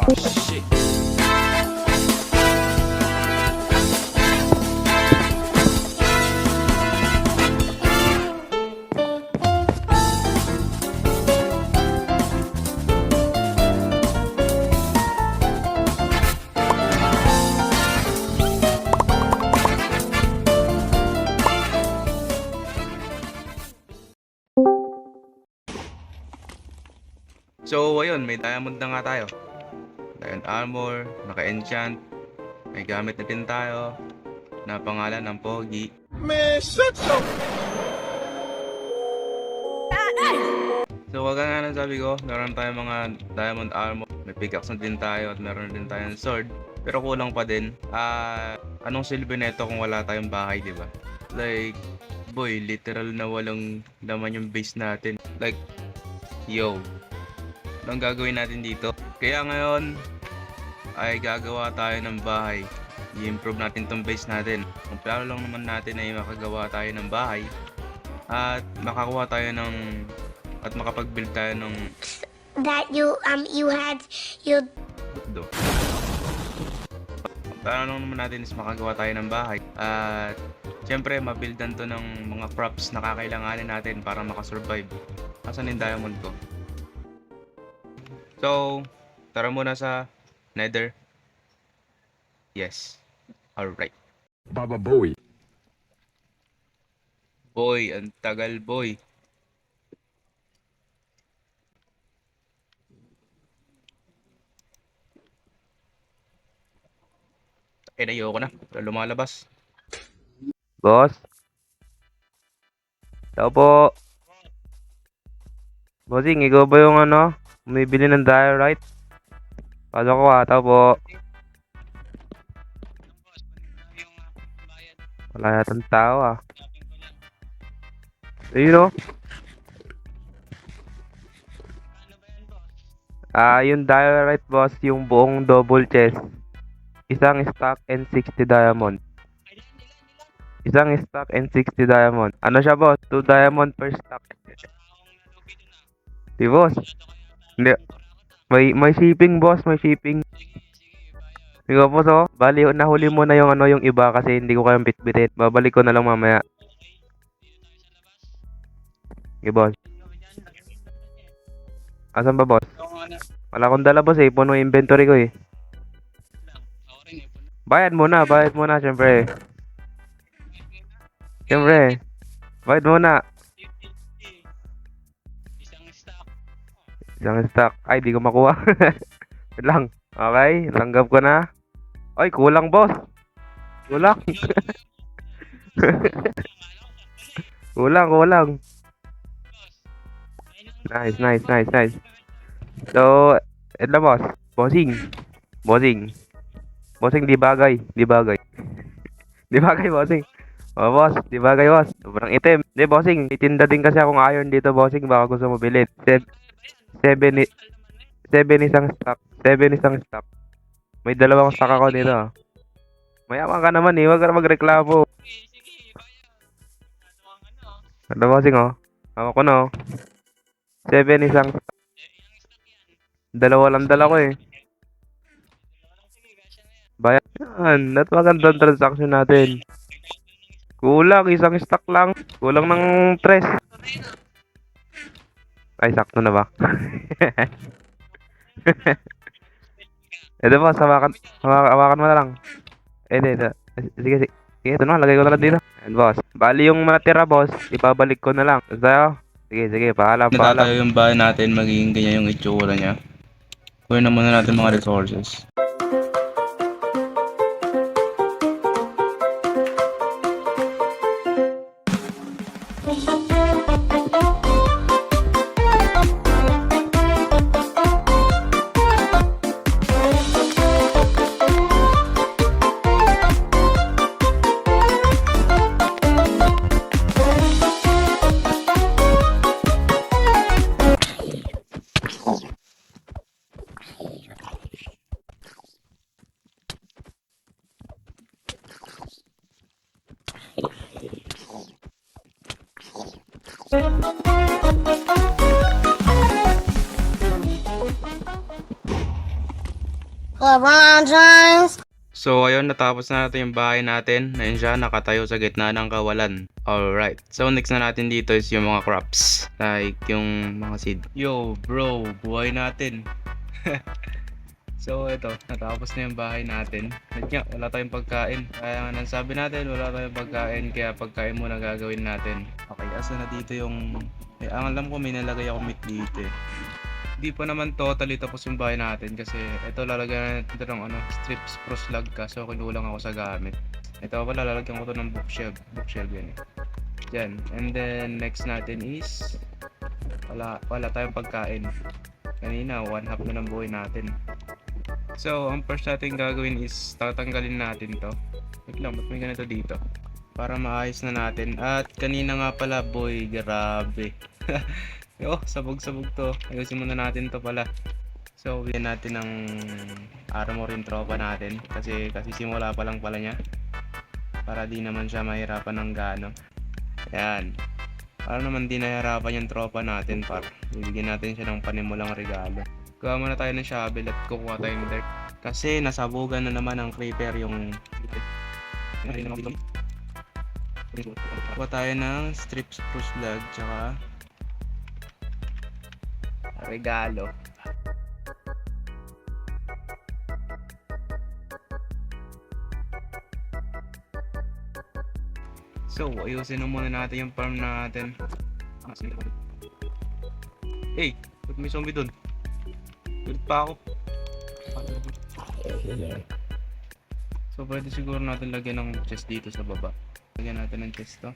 Shit. So ayun, may diamond na nga tayo. Diamond armor, naka-enchant, may gamit na din tayo na pangalan ng Pogi. So wag nga nang sabi ko, meron tayong mga diamond armor, may pickaxe na din tayo at meron din tayong sword. Pero kulang pa din. Anong silbi nito kung wala tayong bahay, di ba? Like, boy, literal na walang laman yung base natin. Like, yo, anong gagawin natin dito? Kaya ngayon ay gagawa tayo ng bahay. I-improve natin tong base natin. Ang plano lang naman natin ay makagawa tayo ng bahay at makakuha tayo ng at makapag-build tayo ng that you had do. Ang plano lang naman natin is makagawa tayo ng bahay at syempre mabuildan to ng mga props na kakailanganin natin para makasurvive. Asan yung diamond ko? So, tara muna sa Nether. Yes. Alright. Baba Bowie. Boy, ang tagal boy. Ayoko na. Lumalabas. Boss? Tao po. Bossing, ikaw ba yung bumibili ng diorite? Pasok ko tao po. Wala yatang tao Ayun yung diorite boss, yung buong double chest. Isang stack and 60 diamond. Isang stack and 60 diamond. Ano siya boss? 2 diamond per stack. Di boss? Hindi. May shipping boss, may shipping. Sige boss bali nahuli mo na yung iba kasi hindi ko kayang bitbitin. Babalik ko na lang mamaya. Sige boss. Asan ba boss? Wala akong dala boss puno yung inventory ko Bayad muna syempre. Syempre. Bayad muna. Isang stack. Ay, di ko makuha. Wait lang. Okay, tanggap ko na. Ay, kulang boss. Kulang. Kulang. Nice. So, ito boss. Bossing, di bagay. Di bagay, bossing. Boss, di bagay, boss. Sobrang itim. Di, bossing. Itinda din kasi akong iron dito, bossing. Baka gusto mo bilhin. 7 isang stock. May dalawang stock ako dito. Mayaman ka naman Huwag ka na magreklamo. Ano, bossing Hawak ko na 7 isang stock. Dalawa lang dala ko Bayan yan. At magandang transaction natin. Kulang, isang stock lang. Kulang ng 3. Ay, sakto na ba? Ito boss, hawakan mo na lang. Ito. Sige. Ito na, lagay ko na lang dito. And boss, bali yung matira boss, ipabalik ko na lang. Tayo? Sige, paalam. Natatayo yung bahay natin, magiging ganyan yung itsura niya. Kunin na muna natin mga resources. LeBron James. So ayun, natapos na natin yung bahay natin. Ayun siya, nakatayo sa gitna ng kawalan. Alright, so next na natin dito is yung mga crops. Like yung mga seed. Yo bro, buhay natin. So ito, natapos na yung bahay natin. At nga, wala tayong pagkain. Kaya nga nang sabi natin, wala tayong pagkain. Kaya pagkain muna gagawin natin. Okay, asa na dito yung... ang alam ko may nalagay ako meat dito eh. Hindi pa naman totally tapos yung bahay natin. Kasi ito lalagyan natin ng strips pro slug kaso kinulang ako sa gamit. Ito pala, lalagyan ko to ng bookshelf. Bookshelf yan eh. Diyan. And then next natin is... Wala tayong pagkain. Kanina, 1/2 na ng buhay natin. So, ang first natin gagawin is tatanggalin natin to. Wait lang, ba't may ganito dito? Para maayos na natin. At kanina nga pala, boy, grabe. Sabog-sabog to. Ayusin muna natin to pala. So, bigyan natin ng armor yung tropa natin. Kasi simula pa lang pala niya. Para di naman siya mahirapan ng gaano. Ayan. Para naman di nahihirapan yung tropa natin, par. Bibigyan natin siya ng panimulang regalo. Gawa muna tayo ng shovel at kukuha tayo ng dirt. Kasi nasabugan na naman ng creeper yung... Kuha tayo ng strips pro slug tsaka... regalo. So, ayusin na muna natin yung farm natin. Hey! Ba't may zombie dun? Ulit pa ako. So pwede siguro natin lagyan ng chest dito sa baba. Lagyan natin ng chest to.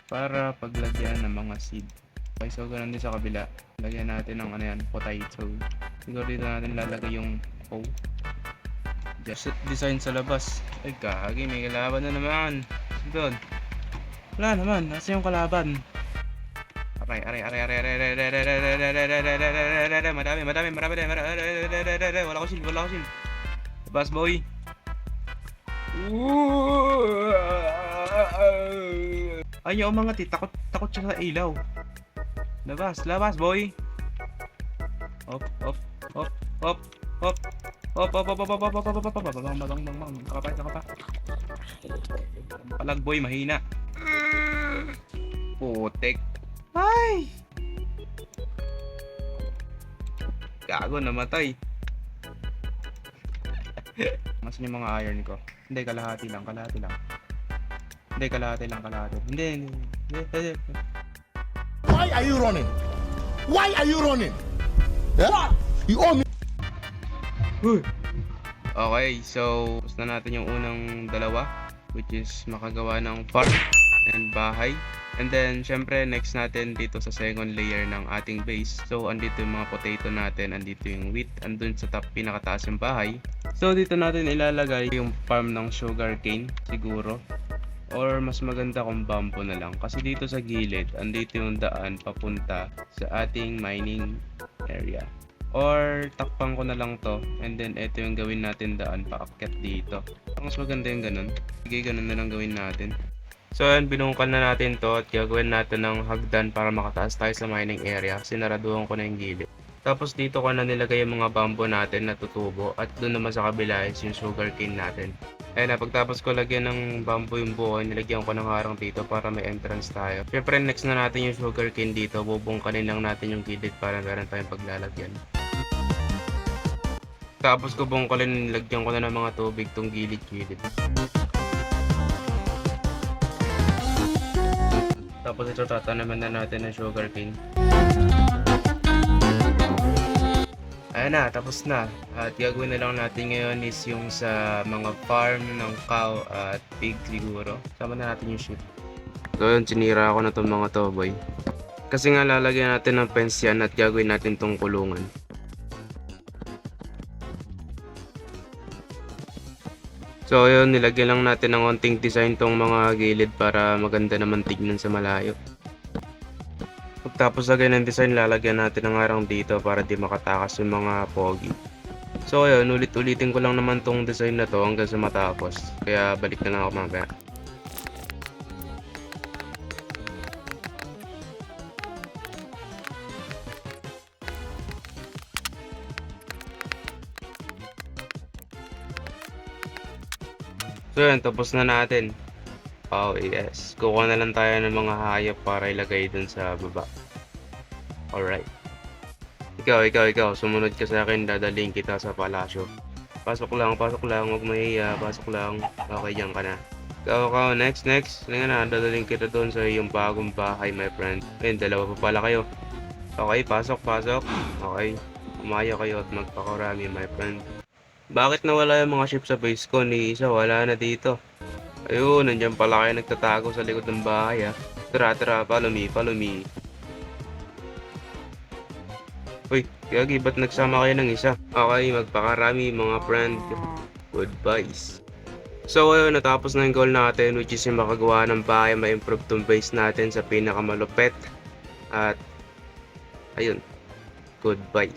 Para paglagyan ng mga seed. Okay, so ganun din sa kabila. Lagyan natin ng potato. Siguro dito natin lalagay yung hoe. Just design sa labas. Ay gagi, may kalaban na naman. Doon. Wala naman, nasa yung kalaban. Aray. Madami. Wala ko shield. Labas, boy. Ayaw mga takot siya sa ilaw. Labas, boy. Hop. Nakapa. Palag, boy, mahina. Putek. Ay! Gago, namatay. Nasaan yung mga iron ko? Hindi, kalahati lang. Hindi. Why are you running? Yeah? You owe me. Okay, so tapos na natin yung unang dalawa, which is makagawa ng farm and bahay. And then, syempre, next natin dito sa second layer ng ating base. So, andito yung mga potato natin, andito yung wheat, andun sa top, pinakataas yung bahay. So, dito natin ilalagay yung farm ng sugarcane, siguro. Or, mas maganda kung bamboo na lang. Kasi dito sa gilid, andito yung daan papunta sa ating mining area. Or, takpan ko na lang to. And then, ito yung gawin natin daan, paakyat dito. Mas maganda yung ganun. Sige, ganun na lang gawin natin. So ayan, binungkal na natin to at gagawin natin ng hagdan para makataas tayo sa mining area. Sinaraduhan ko na yung gilid. Tapos dito ko na nilagay yung mga bamboo natin na tutubo at doon naman sa kabila is yung sugarcane natin. Ayan na, pagtapos ko lagyan ng bamboo yung buo, nilagyan ko ng harang dito para may entrance tayo. Siyempre next na natin yung sugarcane dito, bubungkalin lang natin yung gilid para meron tayong paglalagyan. Tapos ko bungkalin, nilagyan ko na ng mga tubig tong gilid-gilid. Tapos ito tatanaman na natin ng sugarcane. Ayan na, tapos na. At gagawin na lang natin ngayon is yung sa mga farm ng cow at pig siguro. Sama na natin yung sheep. So yun, sinira ako na itong mga to, boy. Kasi nga lalagyan natin ng fence yan at gagawin natin tong kulungan. So yun, nilagyan lang natin ng konting design tong mga gilid para maganda naman tignan sa malayo. Pagtapos lagyan ng design, lalagyan natin ng harang dito para di makatakas yung mga pogi. So ayun, ulit-ulitin ko lang naman tong design na to hanggang sa matapos. Kaya balik na lang ako mamaya. So yun, tapos na natin. Oh, yes. Kukuha na lang tayo ng mga hayop para ilagay dun sa baba. Alright. Ikaw. Sumunod ka sa akin, dadaling kita sa palasyo. Pasok lang, huwag mahiya, pasok lang. Okay, dyan ka na. Ikaw, next. Sige na, dadaling kita doon sa iyong bagong bahay, my friend. Ayun, dalawa pa pala kayo. Okay, pasok. Okay, umayo kayo at magpakarami, my friend. Bakit nawala yung mga ship sa base ko? Ni isa, wala na dito. Ayun, nandiyan pala kayo nagtatago sa likod ng bahay, ah. Tara, follow me. Uy, Gagi, ba't nagsama kayo ng isa? Okay, magpakarami mga friend. Goodbyes. So ayun, natapos na yung goal natin, which is yung makagawa ng bahay, ma-improve tong base natin sa pinakamalupet. At ayun, goodbye.